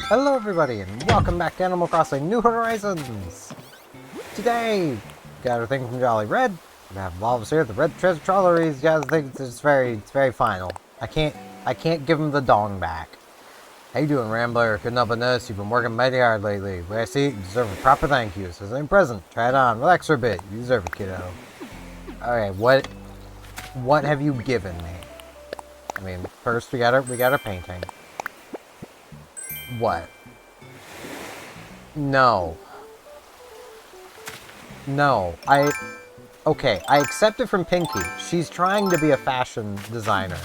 Hello everybody, and welcome back to Animal Crossing New Horizons! Today, got a thing from Jolly Red. We have Volves here, the red treasure trawler. He's got a thing that's it's very final. I can't give him the dong back. How you doing, Rambler? Couldn't help but notice you've been working mighty hard lately. Where I see, you deserve a proper thank you. So same present. Try it on. Relax for a bit. You deserve it, kiddo. Alright, what have you given me? I mean, first we got our painting. What? No. Okay, I accept it from Pinky. She's trying to be a fashion designer.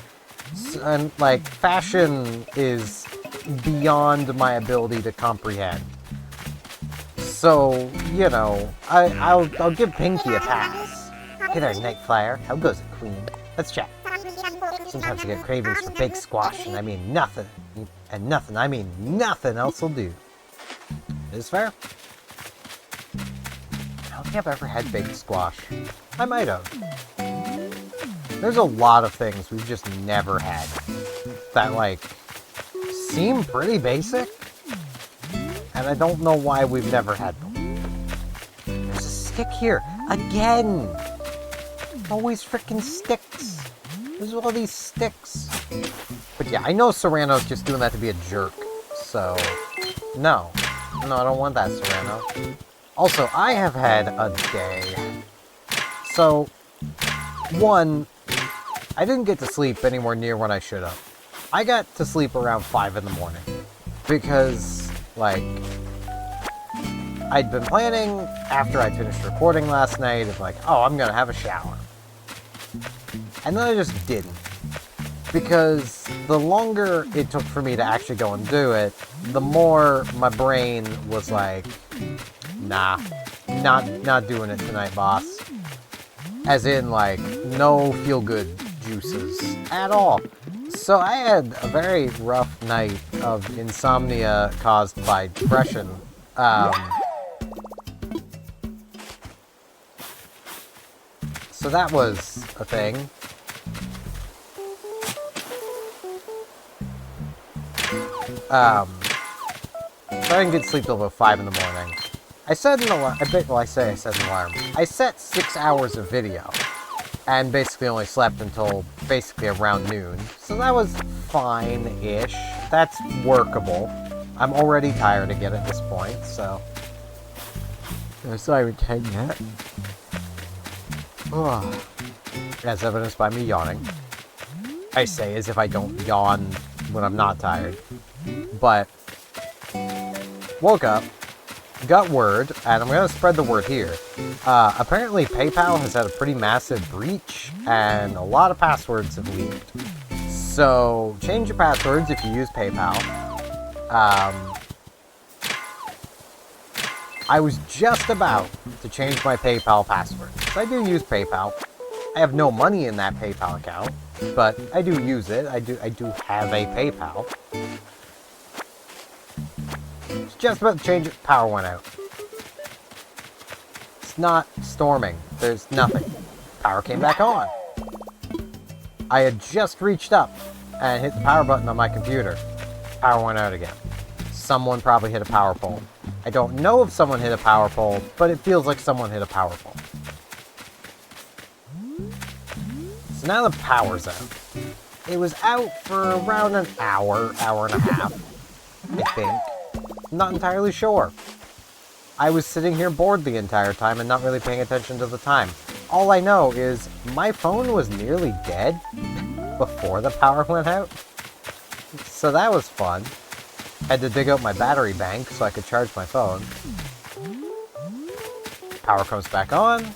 And, like, fashion is beyond my ability to comprehend. So, you know, I'll give Pinky a pass. Hey there, Night Flyer. How goes it, Queen? Let's chat. Sometimes I get cravings for baked squash, and I mean nothing. And nothing, I mean nothing else will do. Is fair? I don't think I've ever had baked squash. I might have. There's a lot of things we've just never had that, like, seem pretty basic, and I don't know why we've never had them. There's a stick here. Again! Always frickin' sticks. There's all these sticks. But yeah, I know Serrano's just doing that to be a jerk. So, no. No, I don't want that, Serrano. Also, I have had a day. So, one, I didn't get to sleep anywhere near when I should have. I got to sleep around 5 in the morning. Because, like, I'd been planning, after I'd finished recording last night, of like, oh, I'm gonna have a shower. And then I just didn't. Because the longer it took for me to actually go and do it, the more my brain was like, nah, not doing it tonight, boss. As in, like, no feel-good juices at all. So I had a very rough night of insomnia caused by depression. So that was a thing. So I didn't get to sleep till about 5 in the morning. I set an alarm. I set an alarm. I set 6 hours of video, and basically only slept until basically around noon. So that was fine-ish. That's workable. I'm already tired again at this point, so. I'm sorry, take that. As evidenced by me yawning. I say as if I don't yawn when I'm not tired. But woke up, got word, and I'm going to spread the word here. Apparently PayPal has had a pretty massive breach, and a lot of passwords have leaked. So change your passwords if you use PayPal. I was just about to change my PayPal password. So I do use PayPal. I have no money in that PayPal account, but I do use it. I do have a PayPal. Just about to change it, power went out. It's not storming. There's nothing. Power came back on. I had just reached up and hit the power button on my computer. Power went out again. Someone probably hit a power pole. I don't know if someone hit a power pole, but it feels like someone hit a power pole. So now the power's out. It was out for around an hour, hour and a half, I think. I'm not entirely sure. I was sitting here bored the entire time and not really paying attention to the time. All I know is my phone was nearly dead before the power went out. So that was fun. Had to dig out my battery bank so I could charge my phone. Power comes back on.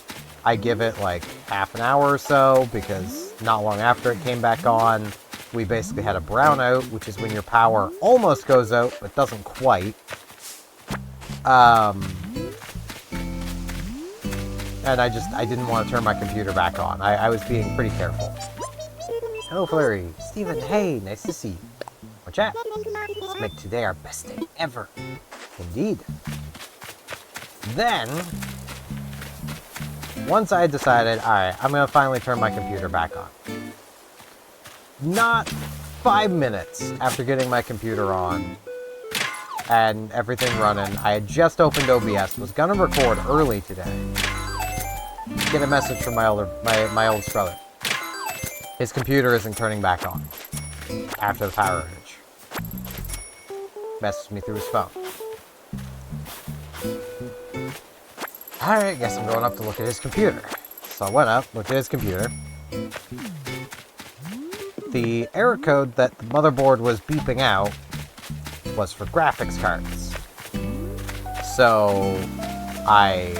I give it like half an hour or so because not long after it came back on, we basically had a brownout, which is when your power almost goes out, but doesn't quite. And I didn't want to turn my computer back on. I was being pretty careful. Hello, Flurry. Steven, hey, nice to see you. much at. Let's make today our best day ever. Indeed. Then, once I had decided, alright, I'm going to finally turn my computer back on. Not 5 minutes after getting my computer on and everything running, I had just opened OBS, was going to record early today. Get a message from my oldest brother. His computer isn't turning back on after the power outage. Messaged me through his phone. Alright, guess I'm going up to look at his computer. So I went up, looked at his computer. The error code that the motherboard was beeping out was for graphics cards. So I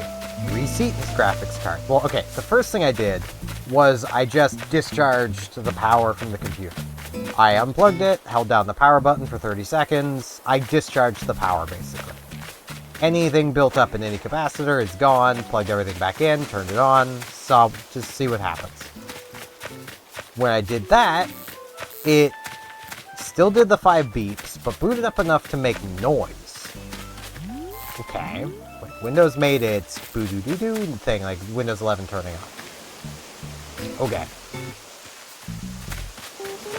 reseat his graphics card. Well, okay, the first thing I did was I just discharged the power from the computer. I unplugged it, held down the power button for 30 seconds. I discharged the power, basically. Anything built up in any capacitor is gone. Plugged everything back in, turned it on, so just see what happens. When I did that, it still did the 5 beeps, but booted up enough to make noise. Okay. Like Windows made its boo-doo-doo-doo thing, like Windows 11 turning on. Okay.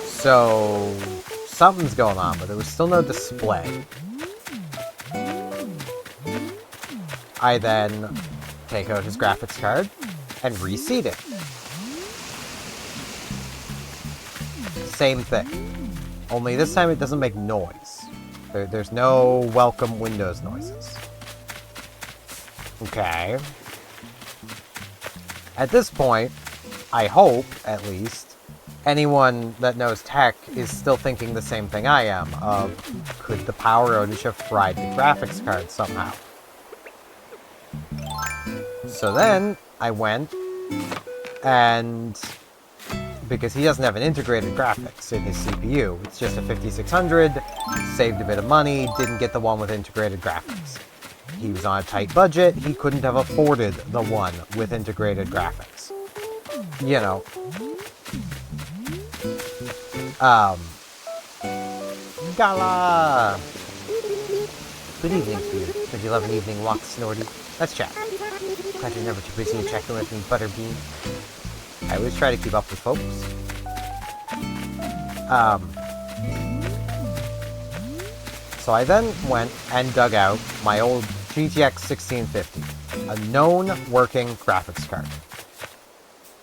So, something's going on, but there was still no display. I then take out his graphics card and reseat it. Same thing. Only this time it doesn't make noise. There's no welcome Windows noises. Okay. At this point, I hope, at least, anyone that knows tech is still thinking the same thing I am, of could the power outage have fried the graphics card somehow? So then, I went, and because he doesn't have an integrated graphics in his CPU, it's just a 5600, saved a bit of money, didn't get the one with integrated graphics. He was on a tight budget, he couldn't have afforded the one with integrated graphics. You know. Gala! Good evening to you. Would you love an evening walk, Snorty? Let's chat. Glad you're never too busy to check in with me, Butterbean. I always try to keep up with folks. So I then went and dug out my old GTX 1650, a known working graphics card.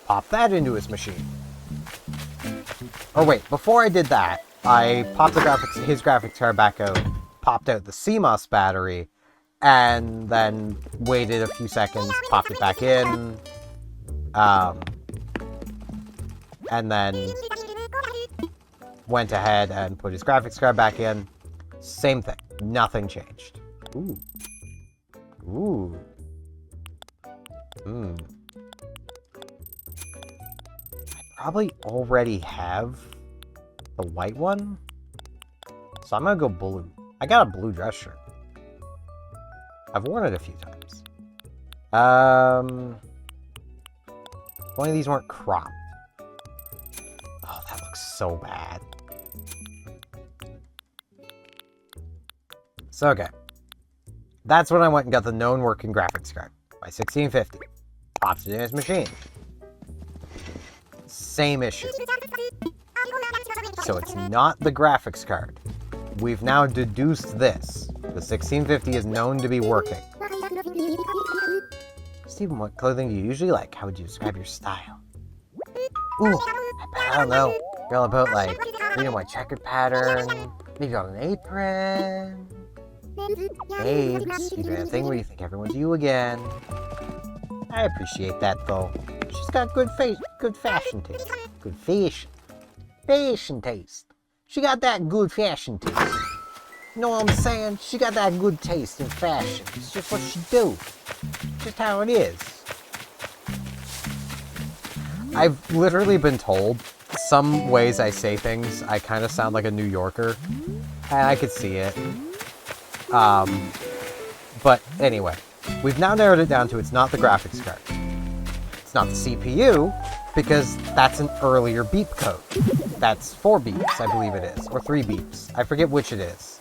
Popped that into his machine. Or wait, before I did that, I popped his graphics card back out, popped out the CMOS battery, and then waited a few seconds, popped it back in, and then went ahead and put his graphics card back in. Same thing. Nothing changed. Ooh. Ooh. I probably already have the white one, so I'm gonna go blue. I got a blue dress shirt. I've worn it a few times. If only these weren't cropped. Oh, that looks so bad. So, okay. That's when I went and got the known working graphics card. My 1650. Pops it in his machine. Same issue. So it's not the graphics card. We've now deduced this. The 1650 is known to be working. Steven, what clothing do you usually like? How would you describe your style? Ooh, I don't know. You're all about, like, green and white checkered pattern. Maybe on an apron. Babes, you do a thing where you think everyone's you again. I appreciate that, though. She's got good fashion taste. Good fashion taste. She got that good fashion taste. You know what I'm saying? She got that good taste in fashion. It's just what she do. Just how it is. I've literally been told some ways I say things, I kind of sound like a New Yorker. And I could see it. But anyway, we've now narrowed it down to it's not the graphics card. It's not the CPU. because that's an earlier beep code. That's 4 beeps, I believe it is, or 3 beeps. I forget which it is.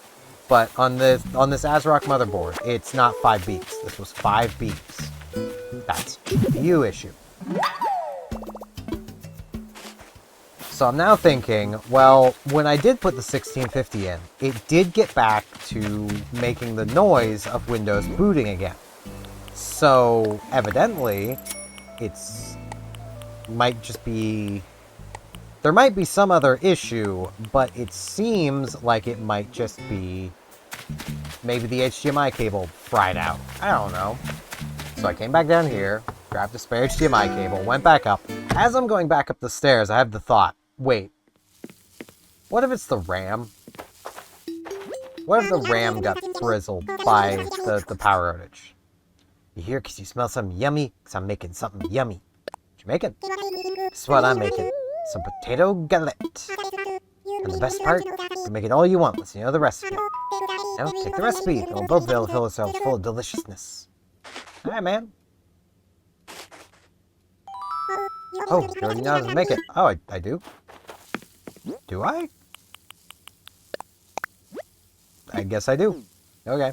But on this ASRock motherboard, it's not 5 beeps. This was 5 beeps. That's a GPU issue. So I'm now thinking, well, when I did put the 1650 in, it did get back to making the noise of Windows booting again. So evidently, might just be... There might be some other issue, but it seems like it might just be maybe the HDMI cable fried out. I don't know. So I came back down here, grabbed a spare HDMI cable, went back up. As I'm going back up the stairs, I have the thought, wait, what if it's the RAM? What if the RAM got frizzled by the power outage? You hear because you smell something yummy? Because I'm making something yummy. What you making? This is what I'm making. Some potato galette. And the best part, you can make it all you want once you know the recipe. Now, take the recipe, and we'll both be able to fill ourselves full of deliciousness. Alright, man. Oh, you already know how to make it. Oh, I do? Do I? I guess I do. Okay.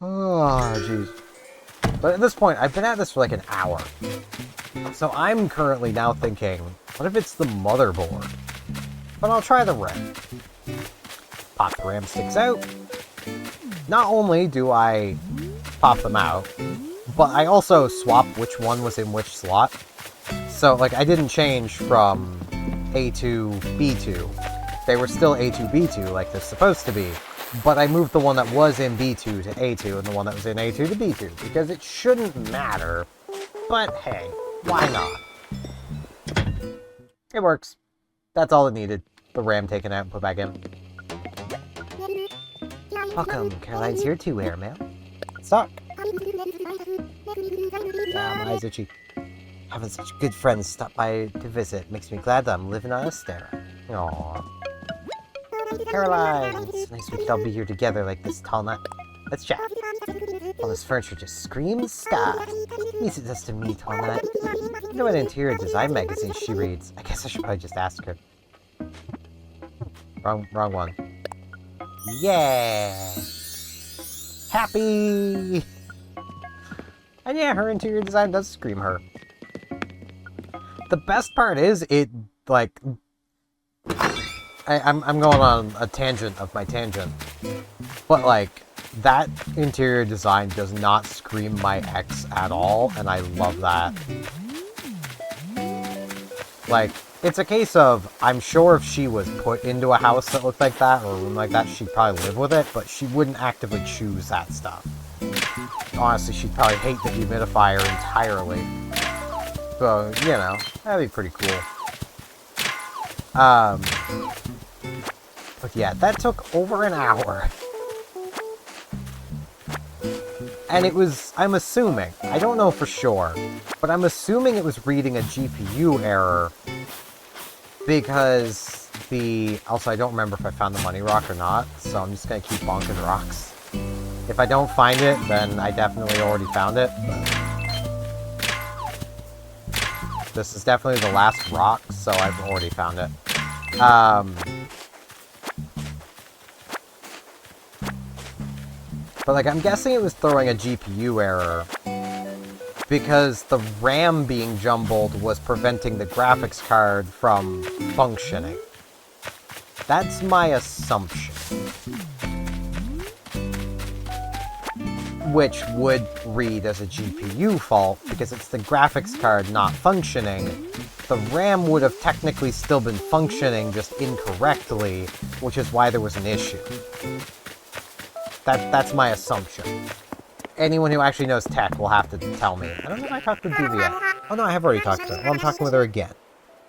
Oh, jeez. But at this point, I've been at this for like an hour. So I'm currently now thinking, what if it's the motherboard? But I'll try the RAM. Pop the RAM sticks out. Not only do I pop them out, but I also swap which one was in which slot. So, like, I didn't change from A to B2. They were still A to B2 like they're supposed to be. But I moved the one that was in B2 to A2 and the one that was in A2 to B2, because it shouldn't matter. But hey, why not? It works. That's all it needed. The RAM taken out and put back in. Welcome, Caroline's here too, Airmail. Suck. My eyes itchy. Having such good friends stop by to visit makes me glad that I'm living on a stair. Aww. Caroline, it's nice we could all be here together like this tall night. Let's chat. All this furniture just screams sky. At least it does to me, tall night. I wonder what interior design magazine she reads. I guess I should probably just ask her. Wrong one. Yeah! Happy! And yeah, her interior design does scream her. The best part is, it, like... I'm going on a tangent of my tangent. But, like, that interior design does not scream my ex at all, and I love that. Like, it's a case of, I'm sure if she was put into a house that looked like that, or a room like that, she'd probably live with it, but she wouldn't actively choose that stuff. Honestly, she'd probably hate the humidifier entirely. So, you know, that'd be pretty cool. But yeah, that took over an hour. And it was, I'm assuming, I don't know for sure, but I'm assuming it was reading a GPU error because also I don't remember if I found the money rock or not, so I'm just gonna keep bonking rocks. If I don't find it, then I definitely already found it. But this is definitely the last rock, so I've already found it. But, like, I'm guessing it was throwing a GPU error because the RAM being jumbled was preventing the graphics card from functioning. That's my assumption. Which would read as a GPU fault because it's the graphics card not functioning. The RAM would have technically still been functioning, just incorrectly, which is why there was an issue. That's my assumption. Anyone who actually knows tech will have to tell me. I don't know if I talked to Duva yet. Oh no, I have already talked to her. Well, I'm talking with her again.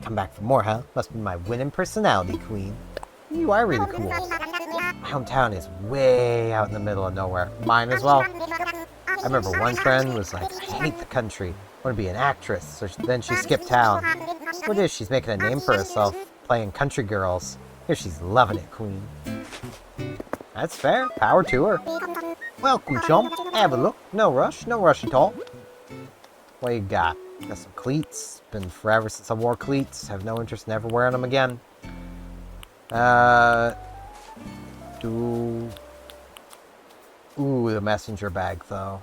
Come back for more, huh? Must be my winning personality, queen. You are really cool. My hometown is way out in the middle of nowhere. Mine as well. I remember one friend was like, I hate the country. I want to be an actress. So then she skipped town. What is she's making a name for herself, playing country girls. Here she's loving it, queen. That's fair. Power to her. Welcome, chump. Have a look. No rush at all. What you got? Got some cleats. Been forever since I wore cleats. Have no interest in ever wearing them again. Ooh, the messenger bag, though.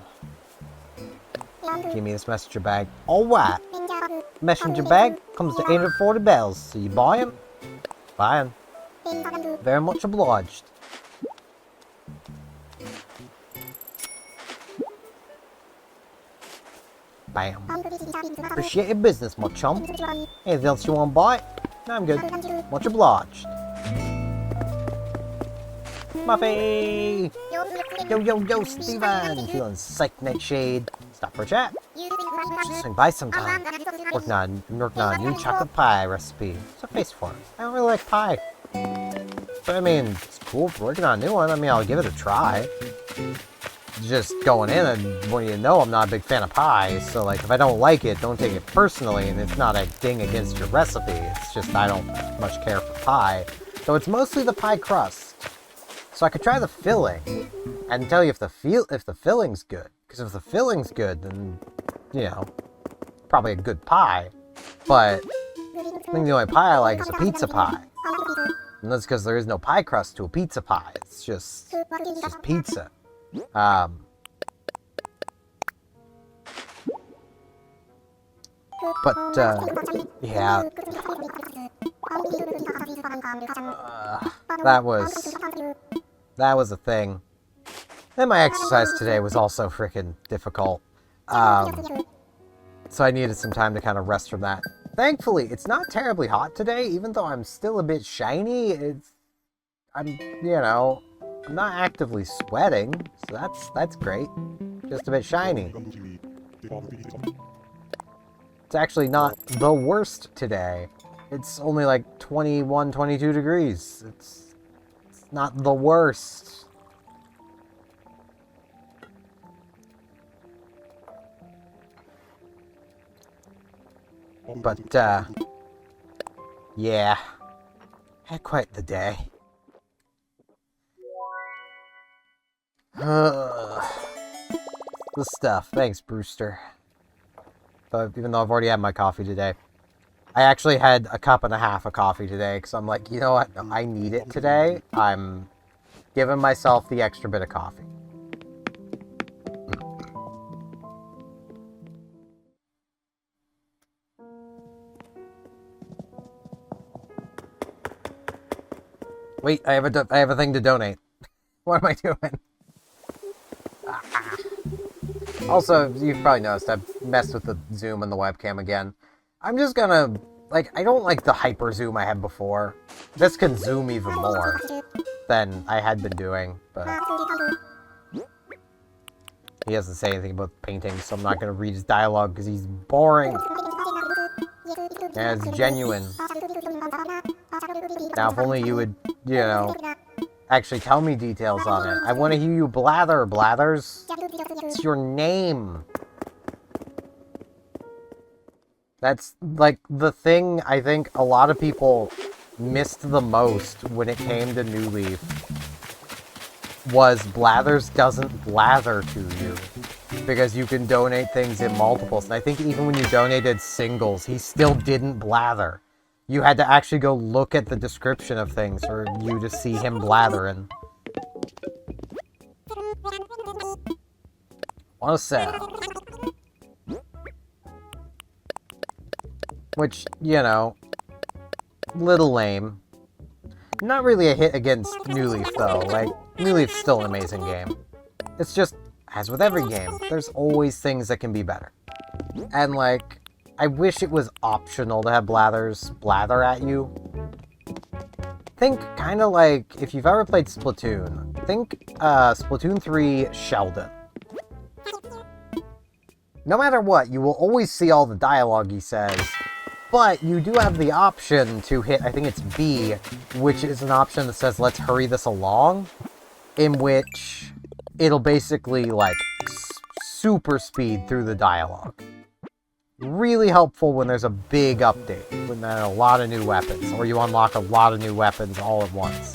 Give me this messenger bag. Alright. Messenger bag comes to 840 bells. So you buy them? Buy them. Very much obliged. Bam. Appreciate your business, my chum. Anything else you want to buy? No, I'm good. Much obliged. Muffy! Yo, Steven! Feeling psyched, Nightshade. Stop for a chat. Swing by sometime. Working on a new chocolate pie recipe. What's a face for? I don't really like pie. But I mean, it's cool for working on a new one. I mean, I'll give it a try. Just going in, and well, you know I'm not a big fan of pie, so like if I don't like it, don't take it personally, and it's not a ding against your recipe. It's just I don't much care for pie. So it's mostly the pie crust. So I could try the filling and tell you if the filling's good. Because if the filling's good, then you know, probably a good pie. But I think the only pie I like is a pizza pie. And that's because there is no pie crust to a pizza pie. It's just pizza. Yeah. That was a thing. And my exercise today was also freaking difficult. So I needed some time to kind of rest from that. Thankfully, it's not terribly hot today, even though I'm still a bit shiny. I'm not actively sweating, so that's great. Just a bit shiny. It's actually not the worst today. It's only like 21, 22 degrees. It's not the worst. But, yeah. Had quite the day. The stuff. Thanks, Brewster. But even though I've already had my coffee today. I actually had a cup and a half of coffee today, because I'm like, you know what? I need it today. I'm giving myself the extra bit of coffee. Wait, I have a thing to donate. What am I doing? Also, you've probably noticed I've messed with the zoom and the webcam again. I'm just gonna, I don't like the hyper zoom I had before. This can zoom even more than I had been doing, but he doesn't say anything about painting, so I'm not gonna read his dialogue because he's boring. And it's genuine. Now, if only you would, actually tell me details on it. I want to hear you blather, Blathers. It's your name. That's, the thing I think a lot of people missed the most when it came to New Leaf was Blathers doesn't blather to you. Because you can donate things in multiples. And I think even when you donated singles, he still didn't blather. You had to actually go look at the description of things for you to see him blathering. Want to sell. Which, little lame. Not really a hit against New Leaf, though. New Leaf's still an amazing game. It's just, as with every game, there's always things that can be better. And, I wish it was optional to have Blathers blather at you. Think kind of like, if you've ever played Splatoon, think Splatoon 3 Sheldon. No matter what, you will always see all the dialogue he says, but you do have the option to hit, I think it's B, which is an option that says, let's hurry this along, in which it'll basically, super speed through the dialogue. Really helpful when there's a big update, when there are a lot of new weapons, or you unlock a lot of new weapons all at once.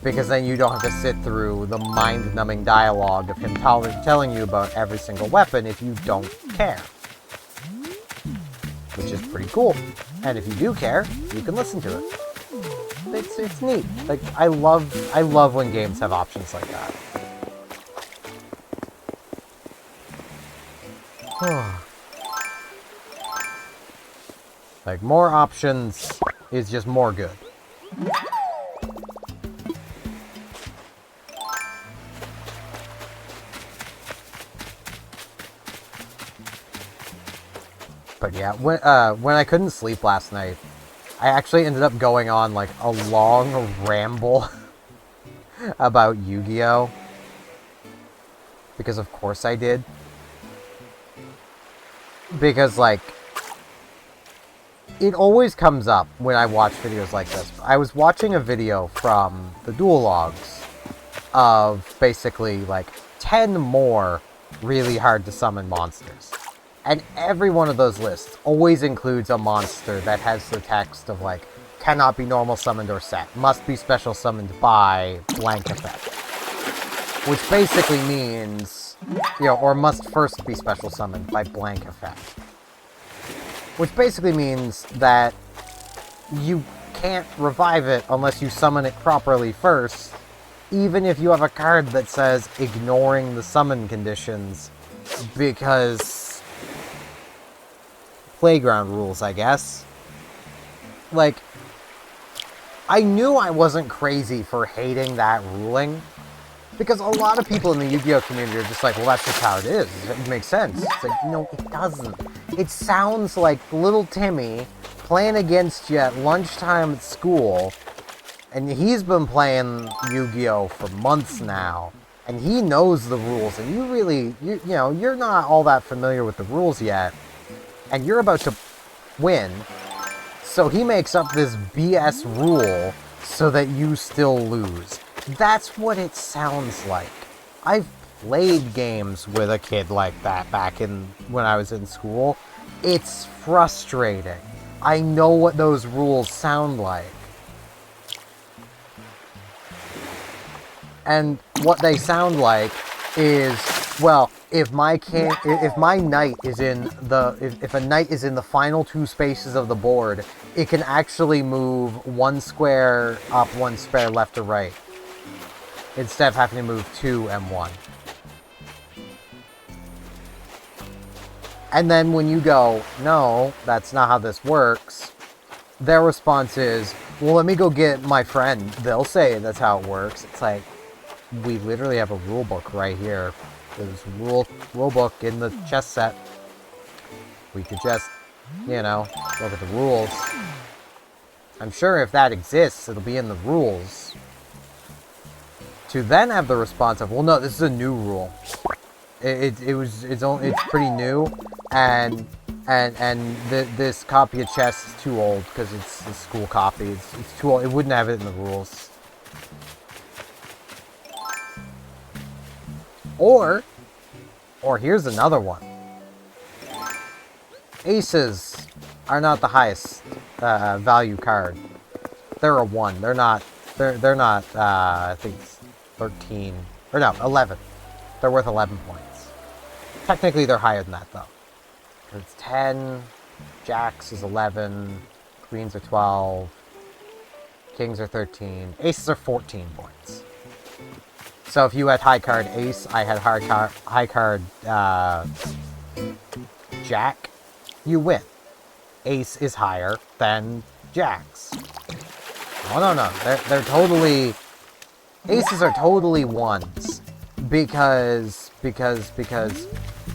Because then you don't have to sit through the mind-numbing dialogue of him telling you about every single weapon if you don't care. pretty cool. And if you do care, you can listen to it. It's neat. Like, I love when games have options like that. Like, more options is just more good. But yeah, when I couldn't sleep last night, I actually ended up going on, like, a long ramble about Yu-Gi-Oh! Because of course I did. Because, like, it always comes up when I watch videos like this. I was watching a video from the Dual Logs of basically, like, 10 more really hard to summon monsters. And every one of those lists always includes a monster that has the text of, like, cannot be normal summoned or set, must be special summoned by blank effect. Which basically means, you know, or must first be special summoned by blank effect. Which basically means that you can't revive it unless you summon it properly first, even if you have a card that says ignoring the summon conditions, because playground rules, I guess. Like, I knew I wasn't crazy for hating that ruling, because a lot of people in the Yu-Gi-Oh! Community are just like, well, that's just how it is. It makes sense. It's like, no, it doesn't. It sounds like little Timmy playing against you at lunchtime at school, and he's been playing Yu-Gi-Oh! For months now, and he knows the rules, and you really, you know, you're not all that familiar with the rules yet, and you're about to win, so he makes up this BS rule so that you still lose. That's what it sounds like. I've played games with a kid like that back in when I was in school. It's frustrating. I know what those rules sound like. And what they sound like is, well, if my knight is in the if a knight is in the final two spaces of the board, it can actually move one square up, one square left or right, instead of having to move 2 and 1. And then when you go, no, that's not how this works, their response is, well, let me go get my friend. They'll say that's how it works. It's like, we literally have a rule book right here. There's a rule book in the chess set. We could just, you know, look at the rules. I'm sure if that exists, it'll be in the rules. To then have the response of, well, no, this is a new rule. It's pretty new, and this copy of chess is too old because it's a school copy. It's too old. It wouldn't have it in the rules. Or here's another one. Aces are not the highest value card. They're a 1. They're not. I think it's 13 or no, 11. They're worth 11 points. Technically, they're higher than that though. It's 10. Jacks is 11. Queens are 12. Kings are 13. Aces are 14 points. So if you had high card ace, I had high card jack, you win. Ace is higher than jacks. Oh no, they're totally, aces are totally 1s because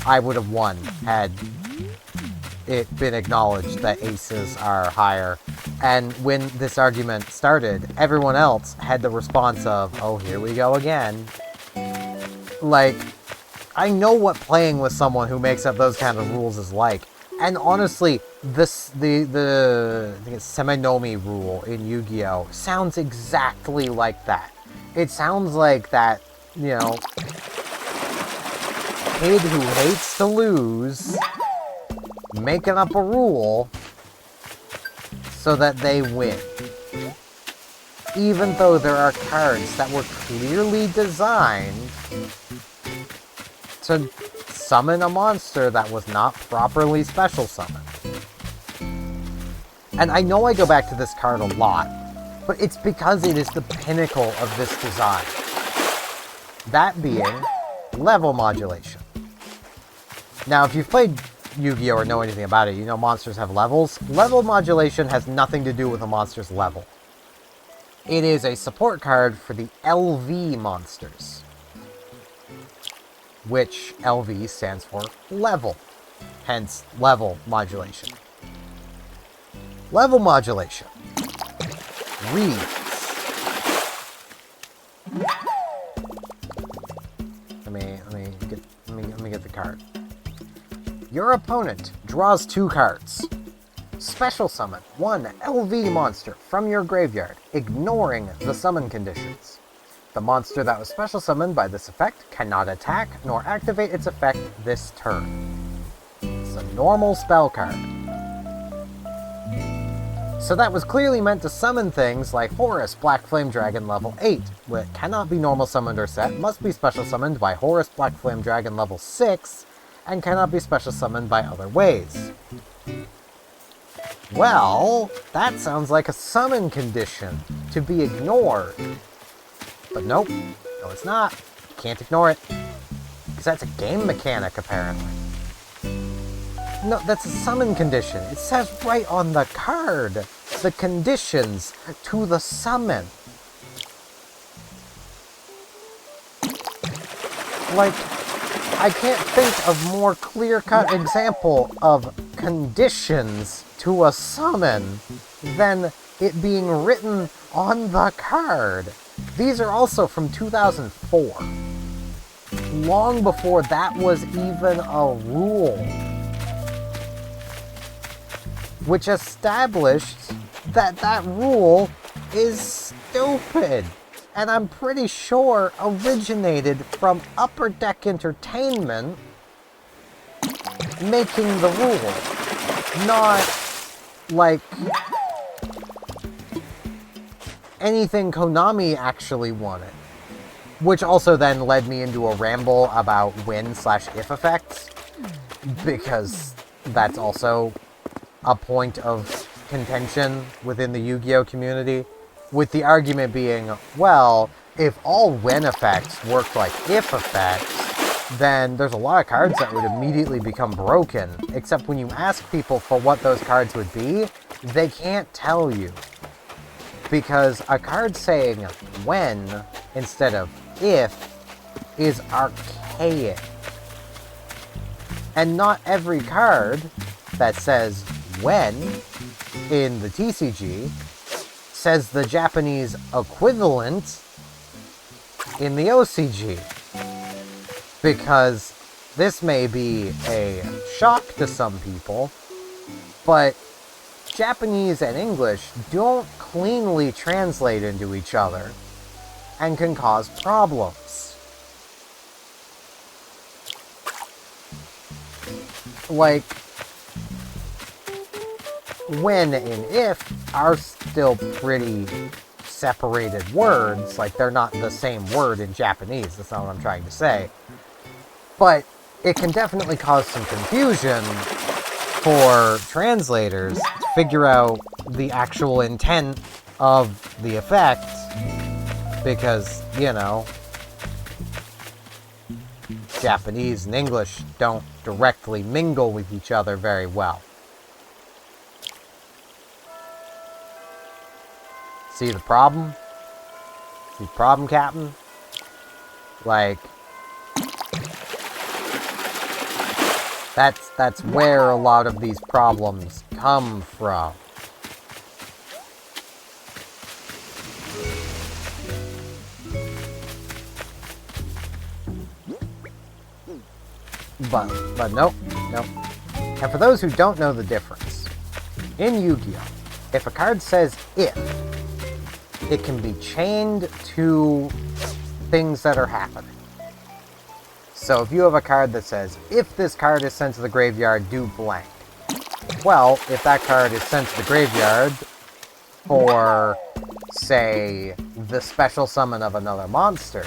I would have won had it been acknowledged that aces are higher. And when this argument started, everyone else had the response of, oh, here we go again. Like, I know what playing with someone who makes up those kind of rules is like. And honestly, the I think it's Seminomi rule in Yu-Gi-Oh! Sounds exactly like that. It sounds like that, you know, kid who hates to lose making up a rule so that they win. Even though there are cards that were clearly designed to summon a monster that was not properly special summoned. And I know I go back to this card a lot, but it's because it is the pinnacle of this design. That being level modulation. Now, if you've played Yu-Gi-Oh! Or know anything about it, you know monsters have levels. Level modulation has nothing to do with a monster's level. It is a support card for the LV monsters, which LV stands for level, hence level modulation. Level modulation reads... Let me get the card. Your opponent draws 2 cards. Special summon 1 LV monster from your graveyard, ignoring the summon conditions. The monster that was special summoned by this effect cannot attack nor activate its effect this turn. It's a normal spell card. So that was clearly meant to summon things like Horus Black Flame Dragon level 8, which cannot be normal summoned or set, must be special summoned by Horus Black Flame Dragon level 6, and cannot be special summoned by other ways. Well, that sounds like a summon condition to be ignored. But nope, no it's not. Can't ignore it. Because that's a game mechanic, apparently. No, that's a summon condition. It says right on the card the conditions to the summon. Like, I can't think of more clear-cut example of conditions to a summon than it being written on the card. These are also from 2004. Long before that was even a rule. Which established that that rule is stupid. And I'm pretty sure originated from Upper Deck Entertainment making the rule. Not, like, anything Konami actually wanted. Which also then led me into a ramble about win/if effects. Because that's also a point of contention within the Yu-Gi-Oh! Community. With the argument being, well, if all win effects worked like if effects, then there's a lot of cards that would immediately become broken. Except when you ask people for what those cards would be, they can't tell you. Because a card saying when instead of if is archaic. And not every card that says when in the TCG says the Japanese equivalent in the OCG. Because this may be a shock to some people, but Japanese and English don't cleanly translate into each other and can cause problems. Like, when and if are still pretty separated words. Like, they're not the same word in Japanese. That's not what I'm trying to say. But it can definitely cause some confusion for translators to figure out the actual intent of the effect. Because, you know, Japanese and English don't directly mingle with each other very well. See the problem? See the problem, Captain? Like, that's where a lot of these problems come from. But nope. And for those who don't know the difference, in Yu-Gi-Oh! If a card says if, it can be chained to things that are happening. So if you have a card that says, if this card is sent to the graveyard, do blank. Well, if that card is sent to the graveyard for, say, the special summon of another monster,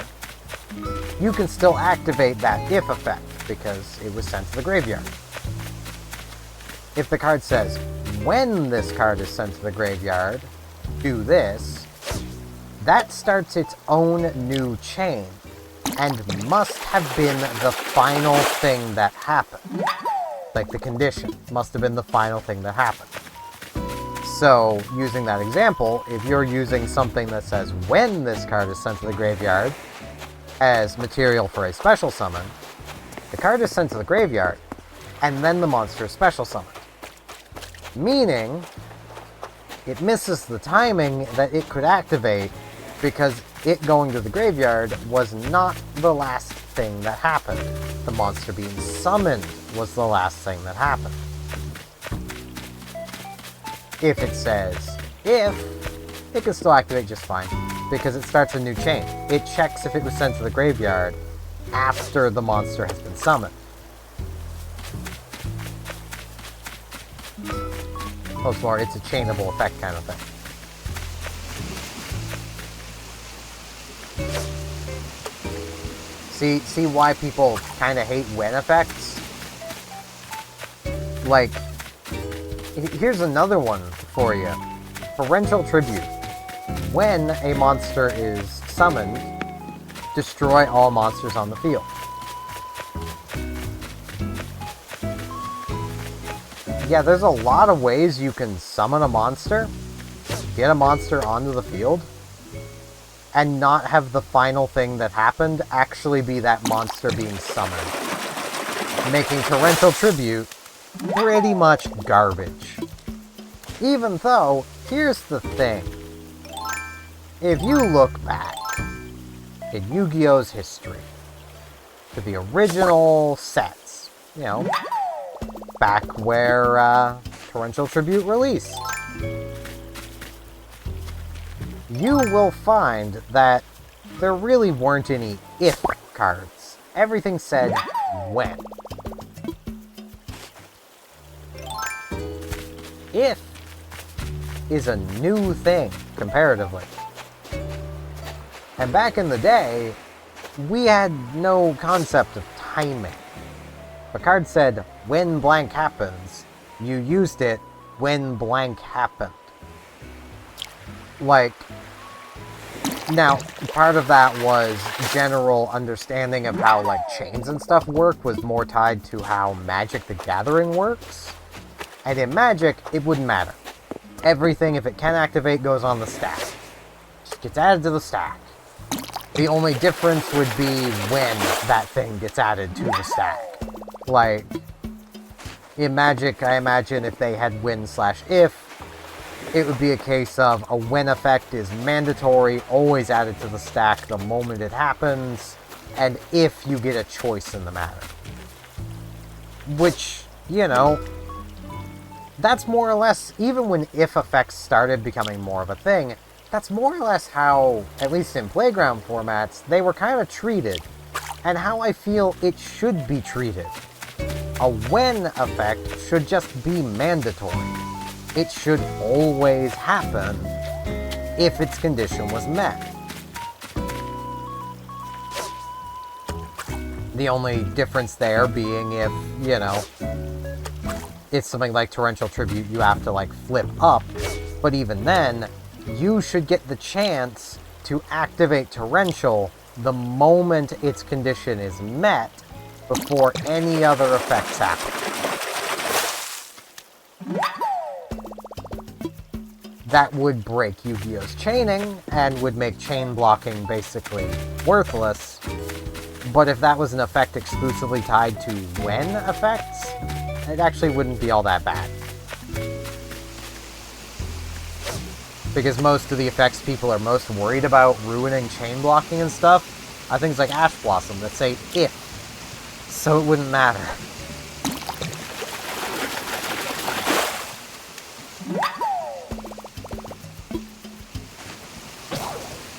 you can still activate that if effect, because it was sent to the graveyard. If the card says, when this card is sent to the graveyard, do this, that starts its own new chain, and must have been the final thing that happened. Like the condition must have been the final thing that happened. So, using that example, if you're using something that says when this card is sent to the graveyard as material for a special summon, the card is sent to the graveyard, and then the monster is special summoned. Meaning, it misses the timing that it could activate because it going to the graveyard was not the last thing that happened. The monster being summoned was the last thing that happened. If it says if, it can still activate just fine, because it starts a new chain. It checks if it was sent to the graveyard after the monster has been summoned. Most more, it's a chainable effect kind of thing. See why people kind of hate when effects? Like, here's another one for you. Torrential Tribute. When a monster is summoned, destroy all monsters on the field. Yeah, there's a lot of ways you can summon a monster, get a monster onto the field, and not have the final thing that happened actually be that monster being summoned. Making Torrential Tribute pretty much garbage. Even though, here's the thing. If you look back in Yu-Gi-Oh's history to the original sets, you know, back where Torrential Tribute released, you will find that there really weren't any if cards. Everything said when. If is a new thing, comparatively. And back in the day, we had no concept of timing. If a card said, when blank happens, you used it when blank happened. Like, now, part of that was general understanding of how, like, chains and stuff work was more tied to how Magic the Gathering works. And in Magic, it wouldn't matter. Everything, if it can activate, goes on the stack. Just gets added to the stack. The only difference would be when that thing gets added to the stack. Like, in Magic, I imagine if they had when/if, it would be a case of a when effect is mandatory, always added to the stack the moment it happens, and if you get a choice in the matter. Which, you know, that's more or less, even when if effects started becoming more of a thing, that's more or less how, at least in playground formats, they were kind of treated, and how I feel it should be treated. A when effect should just be mandatory. It should always happen if its condition was met. The only difference there being if, you know, it's something like Torrential Tribute, you have to, like, flip up. But even then, you should get the chance to activate Torrential the moment its condition is met before any other effects happen. That would break Yu-Gi-Oh's chaining, and would make chain blocking basically worthless. But if that was an effect exclusively tied to when effects, it actually wouldn't be all that bad. Because most of the effects people are most worried about ruining chain blocking and stuff are things like Ash Blossom that say if, so it wouldn't matter.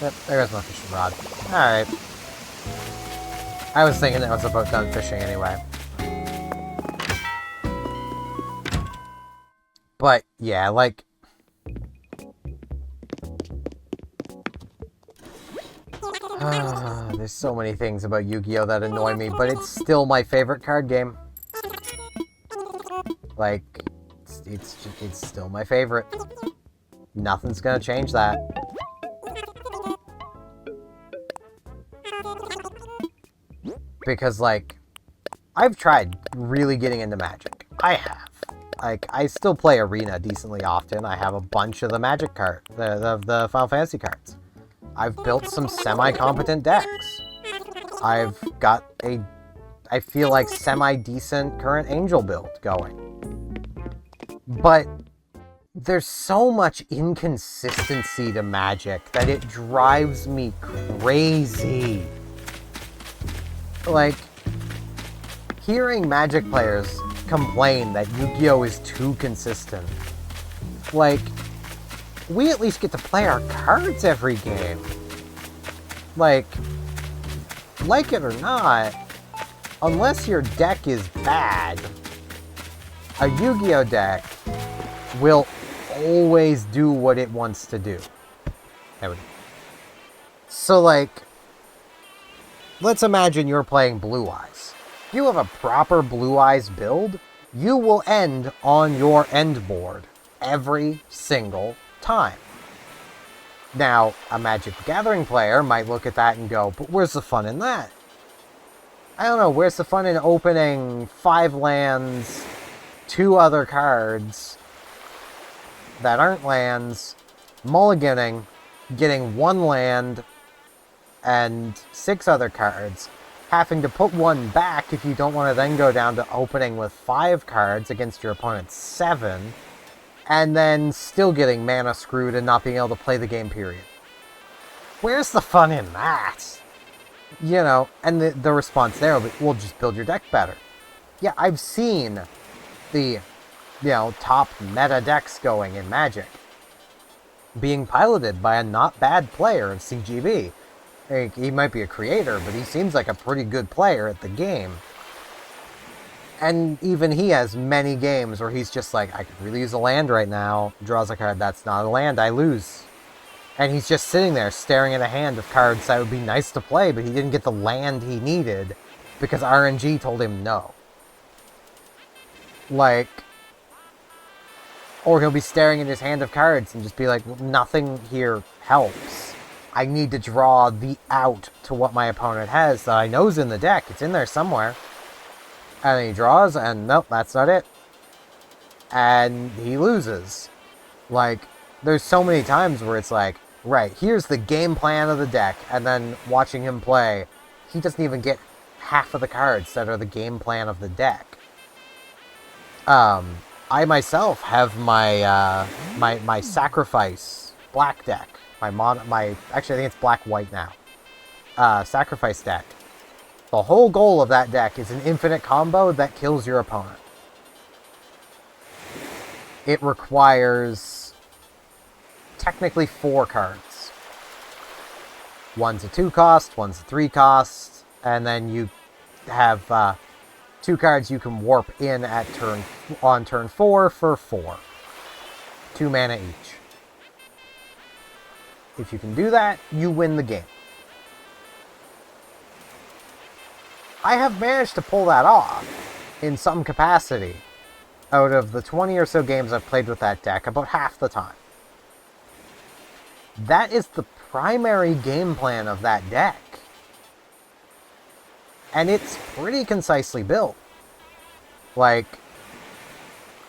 Yep, there goes my fishing rod. Alright. I was thinking that was about done fishing anyway. But, yeah, like... there's so many things about Yu-Gi-Oh! That annoy me, but it's still my favorite card game. Like, it's still my favorite. Nothing's gonna change that. Because, like, I've tried really getting into Magic. I have. Like, I still play Arena decently often. I have a bunch of the Magic card, the Final Fantasy cards. I've built some semi-competent decks. I've got a, I feel like, semi-decent current Angel build going. But there's so much inconsistency to Magic that it drives me crazy. Like, hearing Magic players complain that Yu-Gi-Oh! Is too consistent. Like, we at least get to play our cards every game. Like it or not, unless your deck is bad, a Yu-Gi-Oh! Deck will always do what it wants to do. There we go. So, like, let's imagine you're playing Blue Eyes. If you have a proper Blue Eyes build, you will end on your end board every single time. Now, a Magic the Gathering player might look at that and go, but where's the fun in that? I don't know, where's the fun in opening 5 lands, 2 other cards that aren't lands, mulliganing, getting 1 land, and 6 other cards, having to put 1 back if you don't want to then go down to opening with 5 cards against your opponent's 7, and then still getting mana screwed and not being able to play the game, period. Where's the fun in that? You know, and the response there will be, well, just build your deck better. Yeah, I've seen the, top meta decks going in Magic being piloted by a not bad player of CGB. He might be a creator, but he seems like a pretty good player at the game. And even he has many games where he's just like, I could really use a land right now. Draws a card, that's not a land, I lose. And he's just sitting there staring at a hand of cards that would be nice to play, but he didn't get the land he needed because RNG told him no. Like, or he'll be staring at his hand of cards and just be like, well, nothing here helps. I need to draw the out to what my opponent has that I know is in the deck. It's in there somewhere. And then he draws, and nope, that's not it. And he loses. Like, there's so many times where it's like, right, here's the game plan of the deck, and then watching him play, he doesn't even get half of the cards that are the game plan of the deck. I myself have my my sacrifice black deck. Actually, I think it's black-white now. Sacrifice deck. The whole goal of that deck is an infinite combo that kills your opponent. It requires technically 4 cards. One's a 2 cost, one's a 3 cost, and then you have 2 cards you can warp in on turn 4 for 4. 2 mana each. If you can do that, you win the game. I have managed to pull that off in some capacity. Out of the 20 or so games I've played with that deck, about half the time. That is the primary game plan of that deck. And it's pretty concisely built. Like,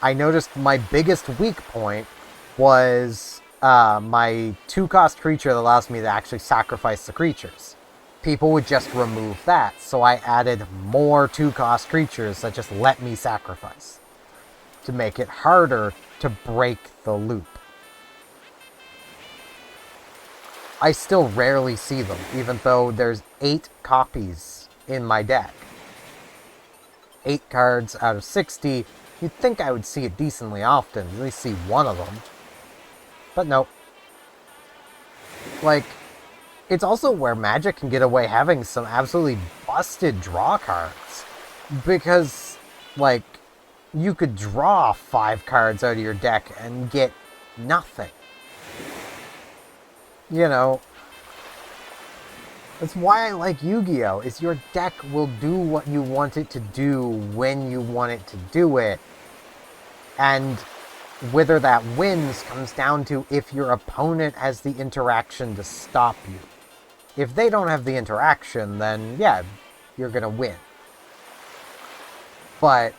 I noticed my biggest weak point was my 2-cost creature that allows me to actually sacrifice the creatures. People would just remove that, so I added more 2-cost creatures that just let me sacrifice, to make it harder to break the loop. I still rarely see them, even though there's 8 copies in my deck. 8 cards out of 60, you'd think I would see it decently often, at least see one of them. But nope. Like, it's also where Magic can get away having some absolutely busted draw cards. Because, like, you could draw 5 cards out of your deck and get nothing. You know, that's why I like Yu-Gi-Oh! Is your deck will do what you want it to do when you want it to do it. And whether that wins comes down to if your opponent has the interaction to stop you. If they don't have the interaction, then yeah, you're going to win. But,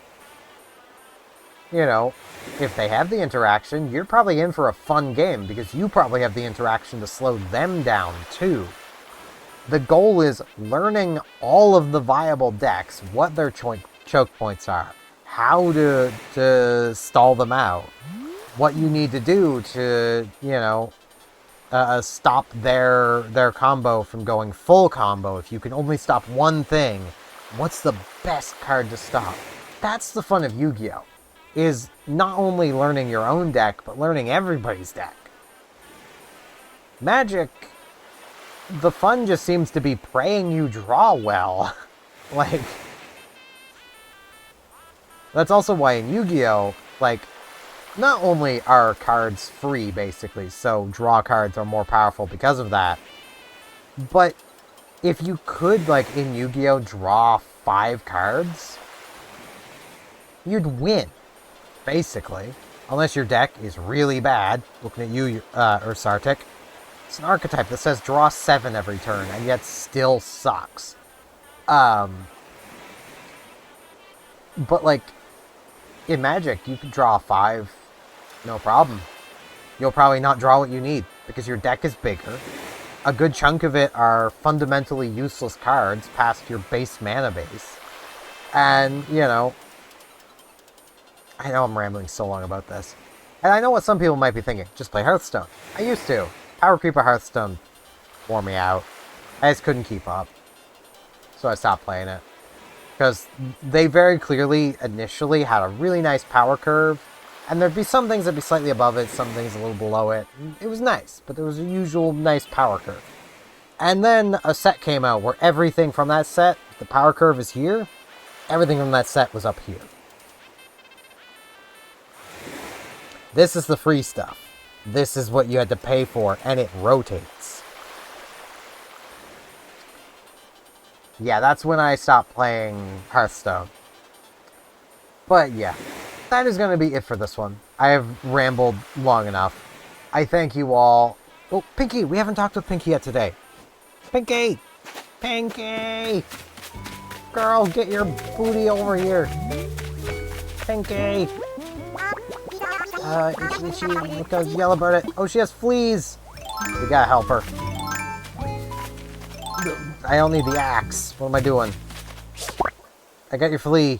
you know, if they have the interaction, you're probably in for a fun game because you probably have the interaction to slow them down too. The goal is learning all of the viable decks, what their choke points are, how to stall them out, what you need to do to, you know, stop their combo from going full combo. If you can only stop one thing, what's the best card to stop? That's the fun of Yu-Gi-Oh! Is not only learning your own deck, but learning everybody's deck. Magic, the fun just seems to be praying you draw well. Like, that's also why in Yu-Gi-Oh! Like, not only are cards free, basically, so draw cards are more powerful because of that, but if you could, like, in Yu-Gi-Oh! Draw 5 cards, you'd win, basically. Unless your deck is really bad. Looking at you, Sartik. It's an archetype that says draw 7 every turn, and yet still sucks. But, like, in Magic, you can draw 5, no problem. You'll probably not draw what you need, because your deck is bigger. A good chunk of it are fundamentally useless cards past your base mana base. And, you know, I know I'm rambling so long about this. And I know what some people might be thinking. Just play Hearthstone. I used to. Power Creep of Hearthstone wore me out. I just couldn't keep up. So I stopped playing it. Because they very clearly, initially, had a really nice power curve. And there'd be some things that'd be slightly above it, some things a little below it. It was nice, but there was a usual nice power curve. And then a set came out where everything from that set, the power curve is here, everything from that set was up here. This is the free stuff. This is what you had to pay for, and it rotates. Yeah, that's when I stopped playing Hearthstone. But yeah, that is going to be it for this one. I have rambled long enough. I thank you all. Oh, Pinky! We haven't talked with Pinky yet today. Pinky! Pinky! Girl, get your booty over here. Pinky! Itchy, look how yellow about it. Oh, she has fleas! We gotta help her. I don't need the axe. What am I doing? I got your flea.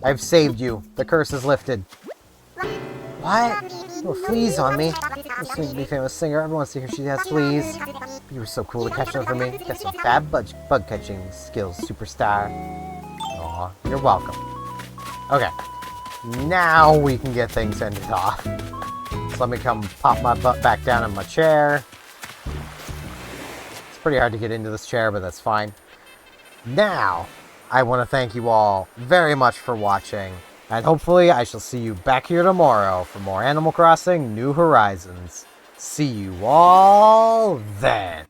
I've saved you. The curse is lifted. What? There were fleas on me. This seems to be a famous singer. Everyone wants to hear she has fleas. You were so cool to catch them for me. Got some bad bug catching skills, superstar. Aw, you're welcome. Okay. Now we can get things ended off. So let me come pop my butt back down in my chair. It's pretty hard to get into this chair, but that's fine. Now, I want to thank you all very much for watching. And hopefully I shall see you back here tomorrow for more Animal Crossing New Horizons. See you all then.